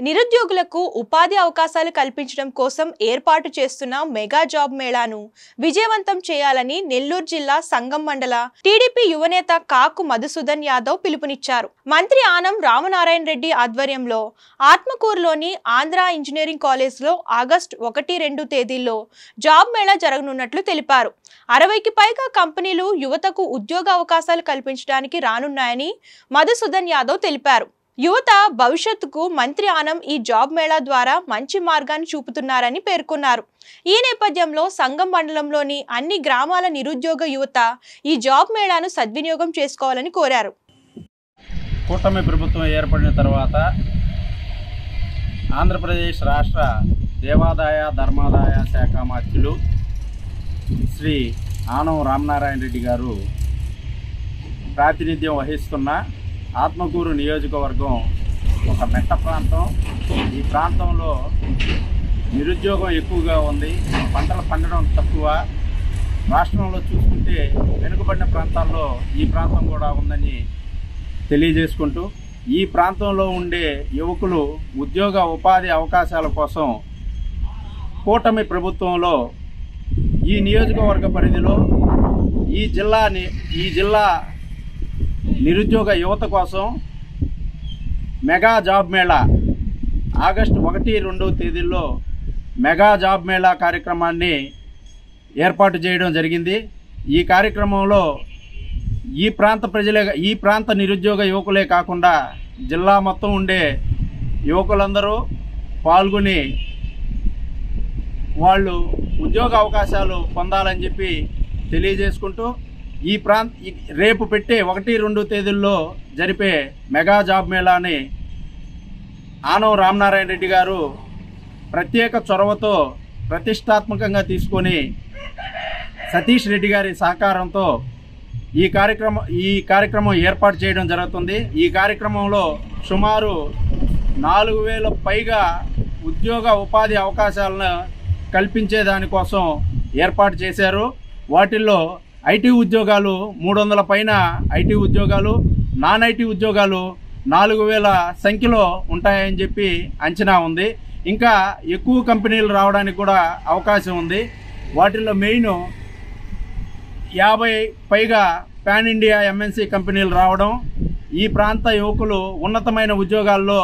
నిరుద్యోగులకు ఉపాధి అవకాశాలు కల్పించడం కోసం ఏర్పాటు చేస్తున్న మెగా జాబ్ మేళాను విజయవంతం చేయాలని నెల్లూరు జిల్లా సంగం మండల టీడీపీ యువనేత కాకు మధుసూదన్ యాదవ్ పిలుపునిచ్చారు. మంత్రి ఆనం రామనారాయణ రెడ్డి ఆధ్వర్యంలో ఆత్మకూరులోని ఆంధ్ర ఇంజనీరింగ్ కాలేజ్లో ఆగస్టు 1-2 తేదీల్లో జాబ్ మేళా జరగనున్నట్లు తెలిపారు. 60కి పైగా కంపెనీలు యువతకు ఉద్యోగ అవకాశాలు కల్పించడానికి రానున్నాయని మధుసూదన్ యాదవ్ తెలిపారు. యువత భవిష్యత్తుకు మంత్రి ఆనం ఈ జాబ్ మేళా ద్వారా మంచి మార్గాన్ని చూపుతున్నారని పేర్కొన్నారు. ఈ నేపథ్యంలో సంగం మండలంలోని అన్ని గ్రామాల నిరుద్యోగ యువత ఈ జాబ్ మేళాను సద్వినియోగం చేసుకోవాలని కోరారు. కూటమి ప్రభుత్వం ఏర్పడిన తర్వాత ఆంధ్రప్రదేశ్ రాష్ట్ర దేవాదాయ ధర్మాదాయ శాఖ మంత్రులు శ్రీ ఆనం రామనారాయణ రెడ్డి గారు ప్రాతినిధ్యం వహిస్తున్న ఆత్మకూరు నియోజకవర్గం ఒక మెట్ట ప్రాంతం. ఈ ప్రాంతంలో నిరుద్యోగం ఎక్కువగా ఉంది, పంటలు పండడం తక్కువ. రాష్ట్రంలో చూసుకుంటే వెనుకబడిన ప్రాంతాల్లో ఈ ప్రాంతం కూడా ఉందని తెలియజేసుకుంటూ, ఈ ప్రాంతంలో ఉండే యువకులు ఉద్యోగ ఉపాధి అవకాశాల కోసం కూటమి ప్రభుత్వంలో ఈ నియోజకవర్గ పరిధిలో ఈ జిల్లా నిరుద్యోగ యువత కోసం మెగా జాబ్ మేళా ఆగస్టు 1-2 తేదీల్లో మెగా జాబ్ మేళా కార్యక్రమాన్ని ఏర్పాటు చేయడం జరిగింది. ఈ కార్యక్రమంలో ఈ ప్రాంత నిరుద్యోగ యువకులే కాకుండా జిల్లా మొత్తం ఉండే యువకులందరూ పాల్గొని వాళ్ళు ఉద్యోగ అవకాశాలు పొందాలని చెప్పి తెలియజేసుకుంటూ, రేపు పెట్టే 1-2 తేదీల్లో జరిపే మెగా జాబ్ మేళాని ఆనం రామనారాయణ రెడ్డి గారు ప్రత్యేక చొరవతో ప్రతిష్టాత్మకంగా తీసుకొని సతీష్ రెడ్డి గారి సహకారంతో ఈ కార్యక్రమం ఏర్పాటు చేయడం జరుగుతుంది. ఈ కార్యక్రమంలో సుమారు 4000 పైగా ఉద్యోగ ఉపాధి అవకాశాలను కల్పించే దానికోసం ఏర్పాటు చేశారు. వాటిల్లో ఐటీ ఉద్యోగాలు 300 పైన ఐటీ ఉద్యోగాలు, నాన్ ఐటీ ఉద్యోగాలు 4000 సంఖ్యలో ఉంటాయని చెప్పి అంచనా ఉంది. ఇంకా ఎక్కువ కంపెనీలు రావడానికి కూడా అవకాశం ఉంది. వాటిల్లో మెయిన్ 50 పైగా పాన్ ఇండియా ఎంఎన్సీ కంపెనీలు రావడం, ఈ ప్రాంత యువకులు ఉన్నతమైన ఉద్యోగాల్లో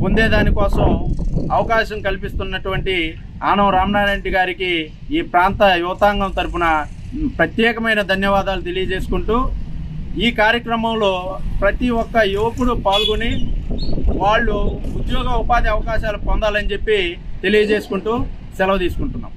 పొందేదానికోసం అవకాశం కల్పిస్తున్నటువంటి ఆనం రామనారాయణ రెడ్డి గారికి ఈ ప్రాంత యువతాంగం తరఫున ప్రత్యేకమైన ధన్యవాదాలు తెలియజేసుకుంటూ, ఈ కార్యక్రమంలో ప్రతి ఒక్క యువకుడు పాల్గొని వాళ్ళు ఉద్యోగ ఉపాధి అవకాశాలు పొందాలని చెప్పి తెలియజేసుకుంటూ సెలవు తీసుకుంటున్నాం.